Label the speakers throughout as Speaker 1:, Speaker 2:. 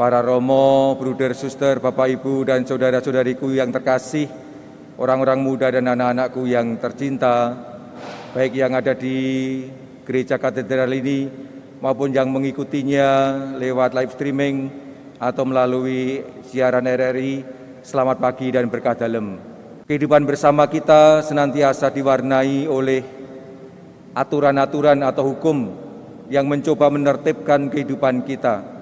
Speaker 1: para romo, bruder, suster, bapak, ibu, dan saudara-saudariku yang terkasih, orang-orang muda dan anak-anakku yang tercinta, baik yang ada di gereja katedral ini maupun yang mengikutinya lewat live streaming atau melalui siaran RRI, selamat pagi dan berkah dalam. Kehidupan bersama kita senantiasa diwarnai oleh aturan-aturan atau hukum yang mencoba menertibkan kehidupan kita.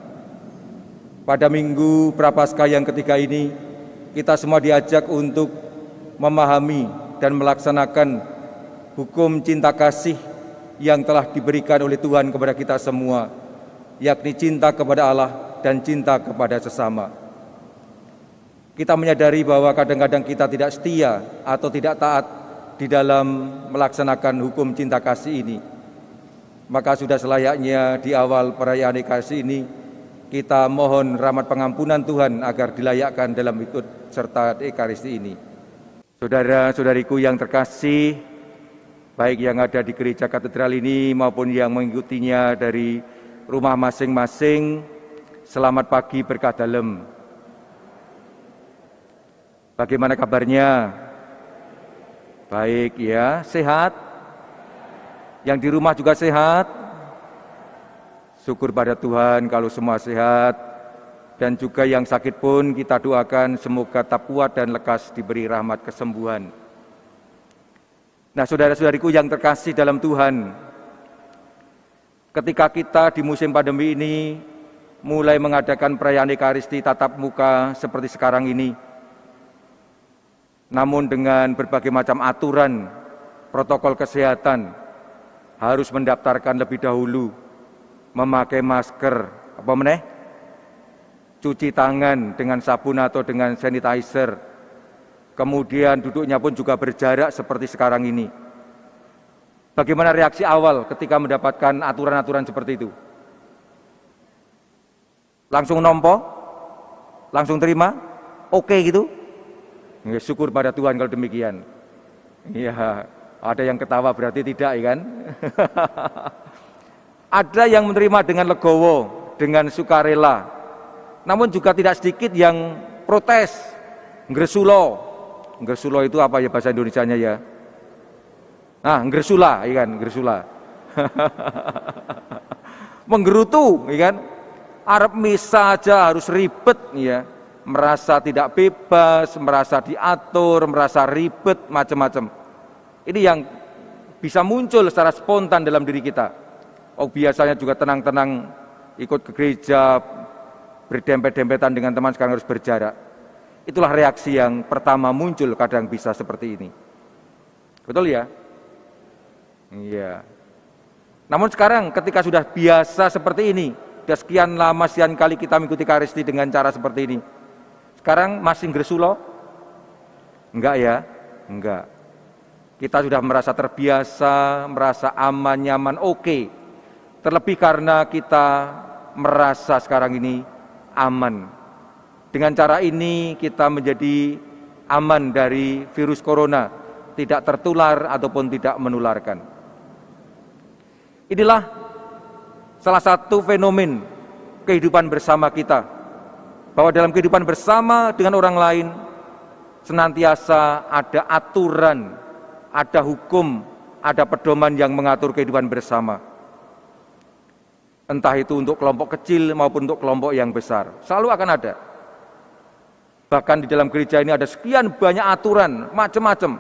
Speaker 1: Pada minggu Prapaskah yang ketiga ini, kita semua diajak untuk memahami dan melaksanakan hukum cinta kasih yang telah diberikan oleh Tuhan kepada kita semua, yakni cinta kepada Allah dan cinta kepada sesama. Kita menyadari bahwa kadang-kadang kita tidak setia atau tidak taat di dalam melaksanakan hukum cinta kasih ini. Maka sudah selayaknya di awal perayaan Ekaristi ini kita mohon rahmat pengampunan Tuhan agar dilayakkan dalam ikut serta Ekaristi ini. Saudara-saudariku yang terkasih, baik yang ada di gereja katedral ini maupun yang mengikutinya dari rumah masing-masing, selamat pagi berkah dalam. Bagaimana kabarnya? Baik ya, sehat? Yang di rumah juga sehat? Syukur pada Tuhan kalau semua sehat, dan juga yang sakit pun kita doakan semoga tetap kuat dan lekas diberi rahmat kesembuhan. Nah, saudara-saudariku yang terkasih dalam Tuhan, ketika kita di musim pandemi ini mulai mengadakan perayaan Ekaristi tatap muka seperti sekarang ini, namun dengan berbagai macam aturan, protokol kesehatan, harus mendaftarkan lebih dahulu, memakai masker, cuci tangan dengan sabun atau dengan sanitizer, kemudian duduknya pun juga berjarak seperti sekarang ini. Bagaimana reaksi awal ketika mendapatkan aturan-aturan seperti itu? Langsung nompo? Langsung terima? Oke gitu? Ya, syukur pada Tuhan kalau demikian. Iya, ada yang ketawa berarti tidak, ya kan? Ada yang menerima dengan legowo, dengan sukarela. Namun juga tidak sedikit yang protes, ngresulo. Ngresulo itu apa ya bahasa Indonesianya ya? Nah, ngresula, ya kan, ngresula. Menggerutu, ya kan? Arab misa aja harus ribet, ya. Merasa tidak bebas, merasa diatur, merasa ribet, macam-macam. Ini yang bisa muncul secara spontan dalam diri kita. Oh, biasanya juga tenang-tenang ikut ke gereja, berdempet-dempetan dengan teman, sekarang harus berjarak. Itulah reaksi yang pertama muncul, kadang bisa seperti ini. Betul ya? Iya. Namun sekarang ketika sudah biasa seperti ini, sudah sekian lama, sekian kali kita mengikuti Ekaristi dengan cara seperti ini, sekarang masih ngresulo? Enggak ya? Enggak. Kita sudah merasa terbiasa, merasa aman, nyaman, oke. Terlebih karena kita merasa sekarang ini aman. Dengan cara ini kita menjadi aman dari virus corona, tidak tertular ataupun tidak menularkan. Inilah salah satu fenomen kehidupan bersama kita, bahwa dalam kehidupan bersama dengan orang lain senantiasa ada aturan, ada hukum, ada pedoman yang mengatur kehidupan bersama. Entah itu untuk kelompok kecil maupun untuk kelompok yang besar, selalu akan ada. Bahkan di dalam gereja ini ada sekian banyak aturan, macam-macam.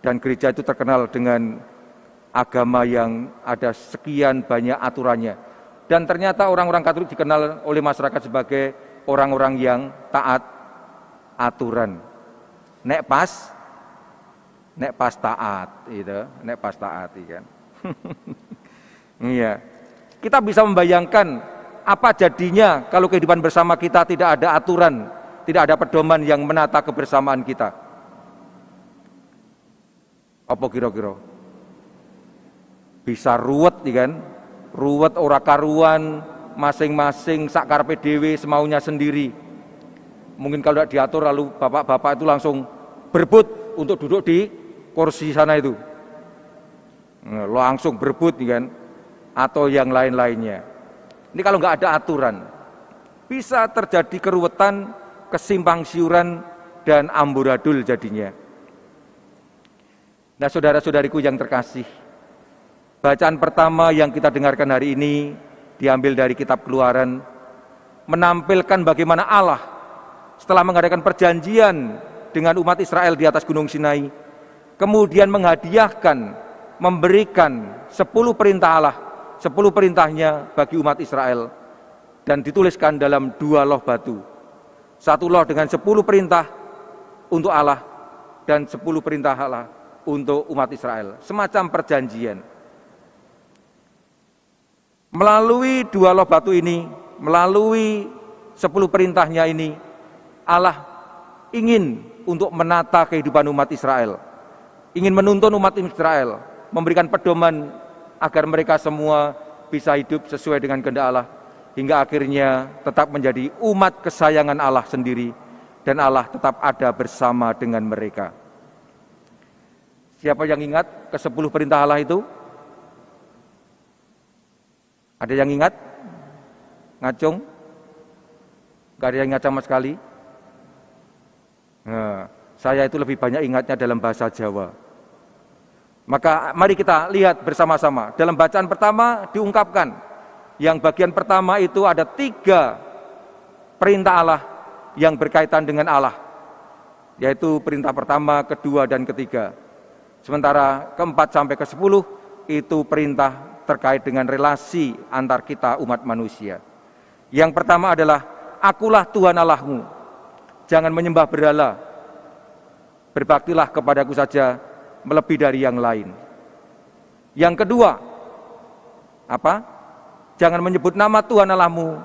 Speaker 1: Dan gereja itu terkenal dengan agama yang ada sekian banyak aturannya. Dan ternyata orang-orang Katolik dikenal oleh masyarakat sebagai orang-orang yang taat aturan. Nek pas taat, gitu. Nek pas taat, kan. Iya. Kita bisa membayangkan apa jadinya kalau kehidupan bersama kita tidak ada aturan, tidak ada pedoman yang menata kebersamaan kita. Apa kira-kira? Bisa ruwet, kan? Ruwet ora karuan, masing-masing sak karepe dhewe semaunya sendiri. Mungkin kalau tidak diatur lalu bapak-bapak itu langsung berebut untuk duduk di kursi sana itu. Langsung berebut, kan? Atau yang lain-lainnya. Ini kalau nggak ada aturan. bisa terjadi keruwetan, kesimpang siuran, dan amburadul jadinya. Nah, saudara-saudariku yang terkasih, bacaan pertama yang kita dengarkan hari ini diambil dari kitab Keluaran, menampilkan bagaimana Allah setelah mengadakan perjanjian dengan umat Israel di atas Gunung Sinai, kemudian menghadiahkan, memberikan 10 perintah Allah, 10 perintahnya bagi umat Israel, dan dituliskan dalam 2 loh batu. 1 loh dengan 10 perintah untuk Allah, dan 10 perintah Allah untuk umat Israel. Semacam perjanjian. Melalui 2 loh batu ini, melalui 10 perintahnya ini, Allah ingin untuk menata kehidupan umat Israel. Ingin menuntun umat Israel, memberikan pedoman agar mereka semua bisa hidup sesuai dengan kehendak Allah, hingga akhirnya tetap menjadi umat kesayangan Allah sendiri, dan Allah tetap ada bersama dengan mereka. Siapa yang ingat ke-10 perintah Allah itu? Ada yang ingat? Ngacung? Gak ada yang ingat sama sekali? Nah, saya itu lebih banyak ingatnya dalam bahasa Jawa. Maka mari kita lihat bersama-sama. Dalam bacaan pertama diungkapkan, yang bagian pertama itu ada 3 perintah Allah yang berkaitan dengan Allah, yaitu perintah pertama, kedua, dan ketiga. Sementara keempat sampai ke-10 itu perintah terkait dengan relasi antar kita umat manusia. Yang pertama adalah, akulah Tuhan Allahmu, jangan menyembah berhala, berbaktilah kepadaku saja, melebihi dari yang lain. Yang kedua, apa? Jangan menyebut nama Tuhan Allahmu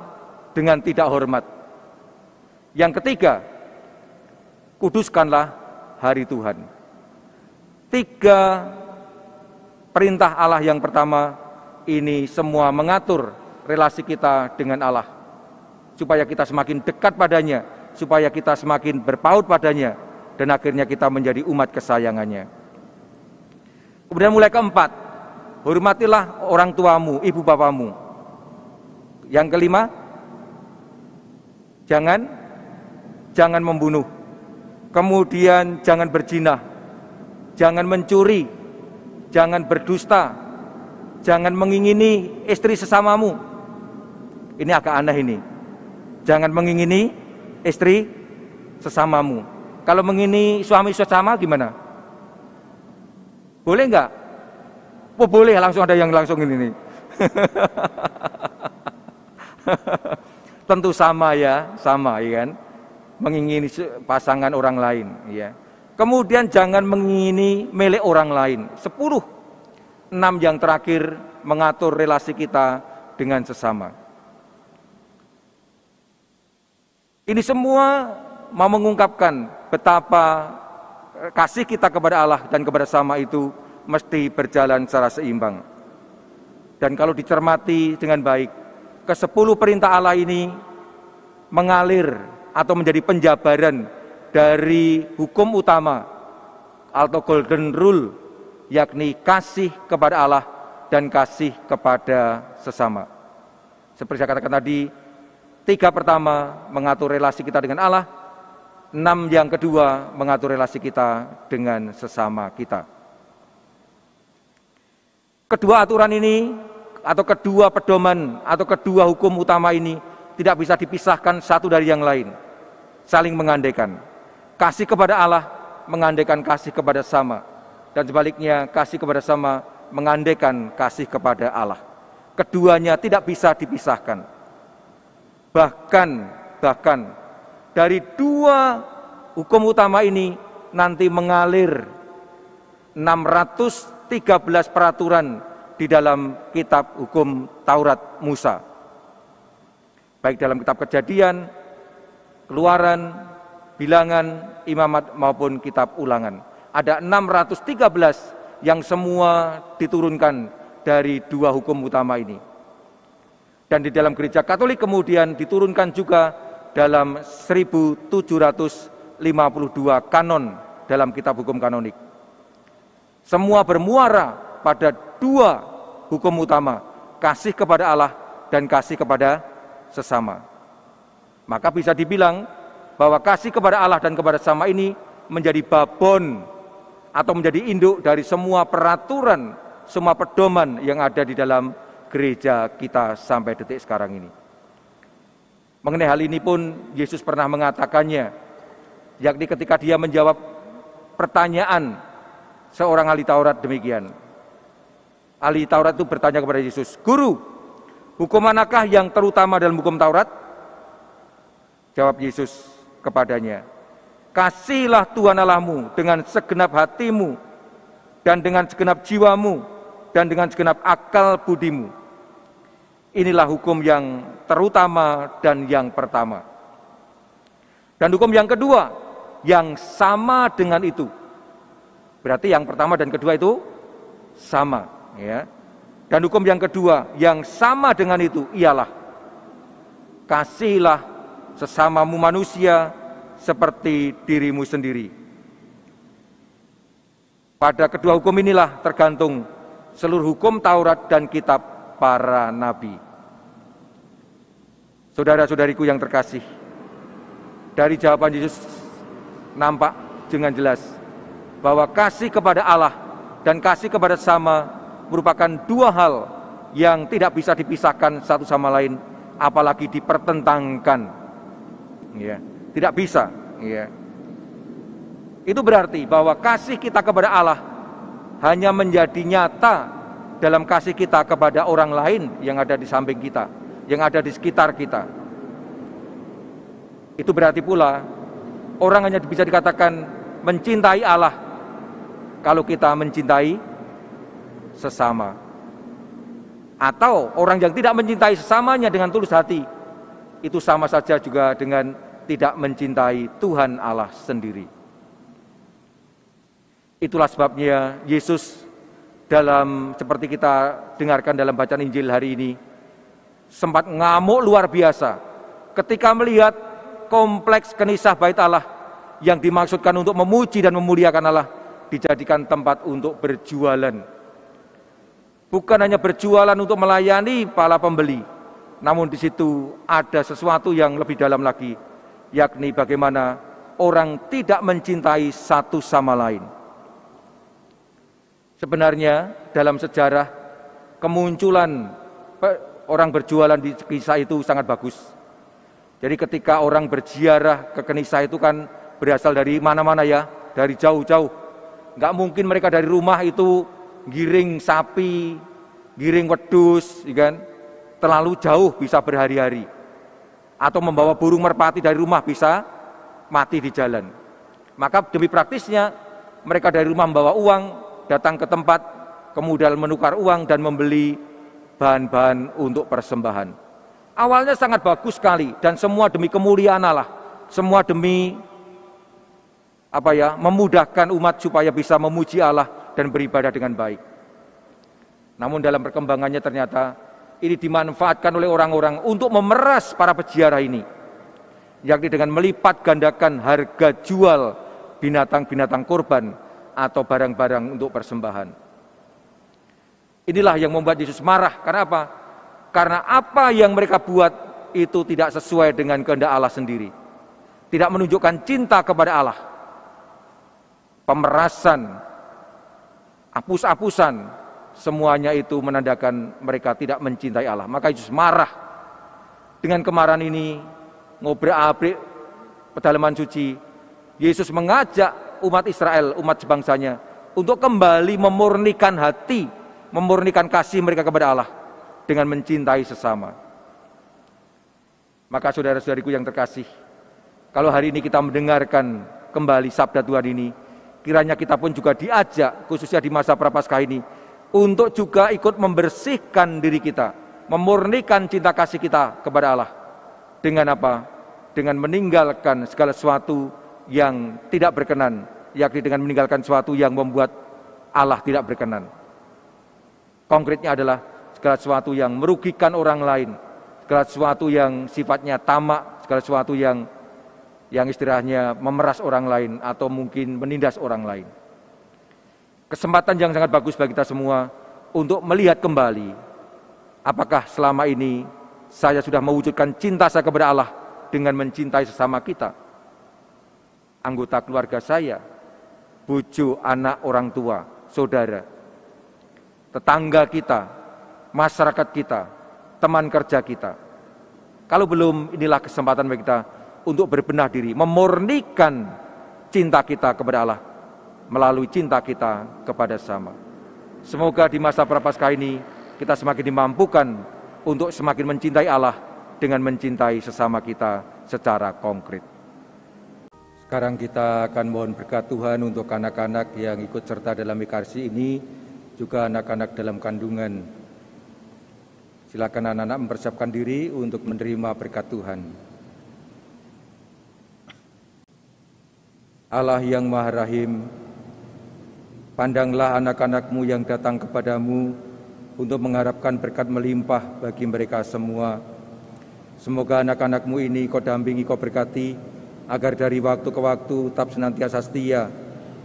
Speaker 1: dengan tidak hormat. Yang ketiga, kuduskanlah hari Tuhan. 3 perintah Allah yang pertama ini semua mengatur relasi kita dengan Allah, supaya kita semakin dekat padanya, supaya kita semakin berpaut padanya, dan akhirnya kita menjadi umat kesayangannya. Kemudian mulai keempat, hormatilah orang tuamu, ibu bapamu. Yang kelima, jangan membunuh. Kemudian jangan berzina, jangan mencuri, jangan berdusta, jangan mengingini istri sesamamu. Ini agak aneh ini. Jangan mengingini istri sesamamu. Kalau mengingini suami sesama gimana? Boleh enggak? Oh boleh, langsung ada yang langsung ini nih. Tentu sama ya kan, mengingini pasangan orang lain ya. Kemudian jangan mengingini milik orang lain. 6 yang terakhir mengatur relasi kita dengan sesama. Ini semua mau mengungkapkan betapa kasih kita kepada Allah dan kepada sesama itu mesti berjalan secara seimbang. Dan kalau dicermati dengan baik, ke-10 perintah Allah ini mengalir atau menjadi penjabaran dari hukum utama atau golden rule, yakni kasih kepada Allah dan kasih kepada sesama. Seperti saya katakan tadi, 3 pertama mengatur relasi kita dengan Allah, 6 yang kedua mengatur relasi kita dengan sesama kita. Kedua aturan ini atau kedua pedoman atau kedua hukum utama ini tidak bisa dipisahkan satu dari yang lain, saling mengandaikan. Kasih kepada Allah mengandaikan kasih kepada sesama, dan sebaliknya kasih kepada sesama mengandaikan kasih kepada Allah. Keduanya tidak bisa dipisahkan. Bahkan dari 2 hukum utama ini nanti mengalir 613 peraturan di dalam kitab hukum Taurat Musa. Baik dalam kitab Kejadian, Keluaran, Bilangan, Imamat maupun kitab Ulangan. Ada 613 yang semua diturunkan dari 2 hukum utama ini. Dan di dalam gereja Katolik kemudian diturunkan juga dalam 1752 kanon dalam kitab hukum kanonik. Semua bermuara pada 2 hukum utama, kasih kepada Allah dan kasih kepada sesama. Maka bisa dibilang bahwa kasih kepada Allah dan kepada sesama ini menjadi babon atau menjadi induk dari semua peraturan, semua pedoman yang ada di dalam gereja kita sampai detik sekarang ini. Mengenai hal ini pun Yesus pernah mengatakannya, yakni ketika dia menjawab pertanyaan seorang ahli Taurat demikian. Ahli Taurat itu bertanya kepada Yesus, "Guru, hukum manakah yang terutama dalam hukum Taurat?" Jawab Yesus kepadanya, "Kasihilah Tuhan Allahmu dengan segenap hatimu, dan dengan segenap jiwamu, dan dengan segenap akal budimu. Inilah hukum yang terutama dan yang pertama. Dan hukum yang kedua, yang sama dengan itu." Berarti yang pertama dan kedua itu sama, ya. Dan hukum yang kedua yang sama dengan itu ialah kasihilah sesamamu manusia seperti dirimu sendiri. Pada kedua hukum inilah tergantung seluruh hukum Taurat dan kitab para nabi. Saudara-saudariku yang terkasih, dari jawaban Yesus nampak dengan jelas bahwa kasih kepada Allah dan kasih kepada sesama merupakan dua hal yang tidak bisa dipisahkan satu sama lain, apalagi dipertentangkan. Ya, tidak bisa. Ya. Itu berarti bahwa kasih kita kepada Allah hanya menjadi nyata dalam kasih kita kepada orang lain yang ada di samping kita, yang ada di sekitar kita. Itu berarti pula orang hanya bisa dikatakan mencintai Allah kalau kita mencintai sesama. Atau orang yang tidak mencintai sesamanya dengan tulus hati, itu sama saja juga dengan tidak mencintai Tuhan Allah sendiri. Itulah sebabnya Yesus seperti kita dengarkan dalam bacaan Injil hari ini, sempat ngamuk luar biasa ketika melihat kompleks kenisah bait Allah yang dimaksudkan untuk memuji dan memuliakan Allah dijadikan tempat untuk berjualan. Bukan hanya berjualan untuk melayani para pembeli, namun di situ ada sesuatu yang lebih dalam lagi, yakni bagaimana orang tidak mencintai satu sama lain. Sebenarnya dalam sejarah kemunculan orang berjualan di kisah itu sangat bagus. Jadi ketika orang berziarah ke Kenisa itu kan berasal dari mana-mana ya, dari jauh-jauh. Nggak mungkin mereka dari rumah itu giring sapi, giring wedus, kan? Terlalu jauh bisa berhari-hari. Atau membawa burung merpati dari rumah bisa mati di jalan. Maka demi praktisnya mereka dari rumah membawa uang, datang ke tempat, kemudian menukar uang dan membeli bahan-bahan untuk persembahan. Awalnya sangat bagus sekali dan semua demi kemuliaan Allah, semua demi memudahkan umat supaya bisa memuji Allah dan beribadah dengan baik. Namun dalam perkembangannya ternyata ini dimanfaatkan oleh orang-orang untuk memeras para peziarah ini, yakni dengan melipat gandakan harga jual binatang-binatang kurban atau barang-barang untuk persembahan. Inilah yang membuat Yesus marah. Karena apa? Karena apa yang mereka buat itu tidak sesuai dengan kehendak Allah sendiri. Tidak menunjukkan cinta kepada Allah. Pemerasan, hapus-hapusan, semuanya itu menandakan mereka tidak mencintai Allah. Maka Yesus marah. Dengan kemarahan ini, ngobrak-abrik pedalaman suci, Yesus mengajak umat Israel, umat sebangsanya, untuk kembali memurnikan hati, memurnikan kasih mereka kepada Allah dengan mencintai sesama. Maka saudara-saudariku yang terkasih, kalau hari ini kita mendengarkan kembali sabda Tuhan ini, kiranya kita pun juga diajak, khususnya di masa Prapaskah ini, untuk juga ikut membersihkan diri kita, memurnikan cinta kasih kita kepada Allah. Dengan apa? Dengan meninggalkan segala sesuatu yang tidak berkenan, yakni dengan meninggalkan sesuatu yang membuat Allah tidak berkenan. Konkretnya adalah segala sesuatu yang merugikan orang lain, segala sesuatu yang sifatnya tamak, segala sesuatu yang istilahnya memeras orang lain atau mungkin menindas orang lain. Kesempatan yang sangat bagus bagi kita semua untuk melihat kembali apakah selama ini saya sudah mewujudkan cinta saya kepada Allah dengan mencintai sesama kita. Anggota keluarga saya, bojo, anak, orang tua, saudara, tetangga kita, masyarakat kita, teman kerja kita. Kalau belum, inilah kesempatan bagi kita untuk berbenah diri, memurnikan cinta kita kepada Allah melalui cinta kita kepada sesama. Semoga di masa Prapaskah ini kita semakin dimampukan untuk semakin mencintai Allah dengan mencintai sesama kita secara konkret. Sekarang kita akan mohon berkat Tuhan untuk anak-anak yang ikut serta dalam Ekaristi ini, juga anak-anak dalam kandungan. Silakan anak-anak mempersiapkan diri untuk menerima berkat Tuhan. Allah yang Maha Rahim, pandanglah anak-anak-Mu yang datang kepadamu untuk mengharapkan berkat melimpah bagi mereka semua. Semoga anak-anak-Mu ini Kau dampingi, Kau berkati, agar dari waktu ke waktu tetap senantiasa setia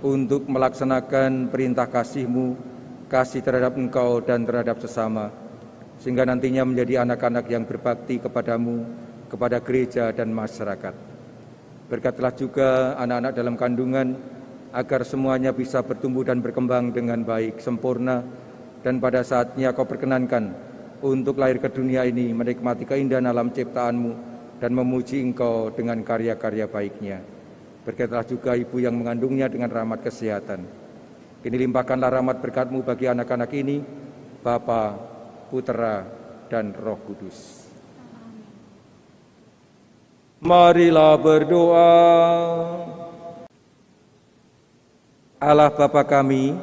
Speaker 1: untuk melaksanakan perintah kasih-Mu, kasih terhadap Engkau dan terhadap sesama, sehingga nantinya menjadi anak-anak yang berbakti kepadamu, kepada gereja dan masyarakat. Berkatilah juga anak-anak dalam kandungan, agar semuanya bisa bertumbuh dan berkembang dengan baik, sempurna, dan pada saatnya Kau perkenankan untuk lahir ke dunia ini menikmati keindahan alam ciptaan-Mu dan memuji Engkau dengan karya-karya baiknya. Berkatilah juga ibu yang mengandungnya dengan rahmat kesehatan. Kini limpahkanlah rahmat berkat-Mu bagi anak-anak ini, Bapa, Putera, dan Roh Kudus. Marilah berdoa. Allah Bapa kami,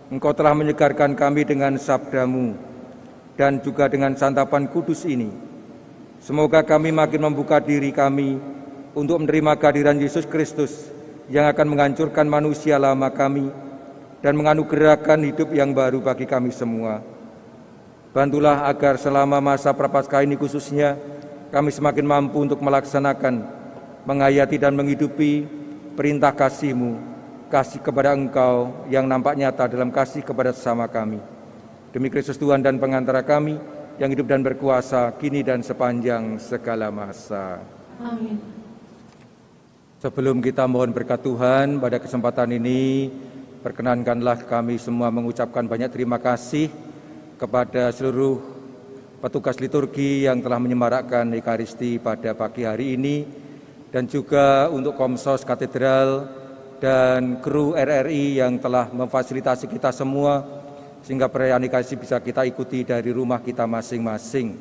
Speaker 1: Engkau telah menyegarkan kami dengan sabda-Mu dan juga dengan santapan kudus ini. Semoga kami makin membuka diri kami untuk menerima kehadiran Yesus Kristus yang akan menghancurkan manusia lama kami dan menganugerahkan hidup yang baru bagi kami semua. Bantulah agar selama masa Prapaskah ini khususnya, kami semakin mampu untuk melaksanakan, menghayati dan menghidupi perintah kasih-Mu, kasih kepada Engkau yang nampak nyata dalam kasih kepada sesama kami. Demi Kristus Tuhan dan pengantara kami, yang hidup dan berkuasa kini dan sepanjang segala masa.
Speaker 2: Amin.
Speaker 1: Sebelum kita mohon berkat Tuhan pada kesempatan ini, perkenankanlah kami semua mengucapkan banyak terima kasih kepada seluruh petugas liturgi yang telah menyemarakkan Ekaristi pada pagi hari ini, dan juga untuk Komsos Katedral dan kru RRI yang telah memfasilitasi kita semua, sehingga perayaan Ekaristi bisa kita ikuti dari rumah kita masing-masing.